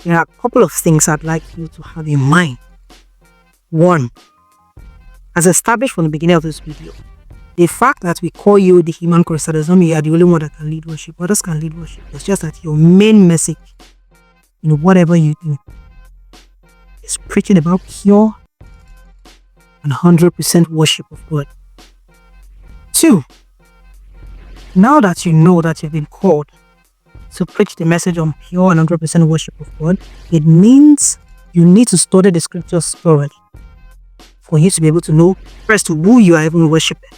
there are a couple of things I'd like you to have in mind. One, as established from the beginning of this video, the fact that we call you the human chorister does not mean you are the only one that can lead worship. Others can lead worship. It's just that your main message in whatever you do is preaching about pure and 100% worship of God. Two, now that you know that you've been called to preach the message on pure and 100% worship of God, it means you need to study the scriptures thoroughly for you to be able to know first who you are even worshiping.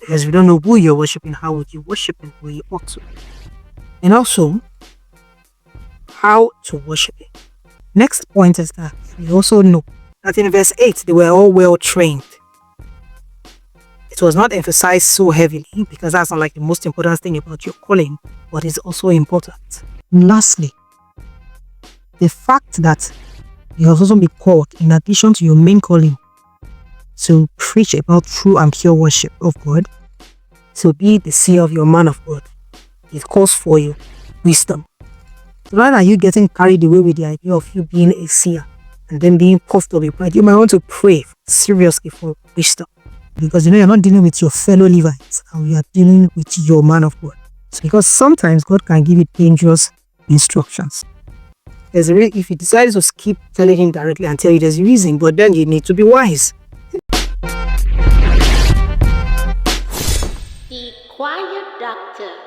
Because if you don't know who you're worshiping, how would you worship him where you ought to? And also, how to worship him. Next point is that we also know that in verse 8, they were all well trained. It was not emphasized so heavily because that's not like the most important thing about your calling, but it's also important. And lastly, the fact that you have also been called, in addition to your main calling, to preach about true and pure worship of God, to be the seer of your man of God. It calls for you wisdom. So rather than you getting carried away with the idea of you being a seer and then being puffed up with pride, you might want to pray seriously for wisdom. Because you're not dealing with your fellow Levites, and you are dealing with your man of God. So because sometimes God can give you dangerous instructions. If you decide to skip telling him directly and tell you there's a reason, but then you need to be wise. The Quiet Doctor.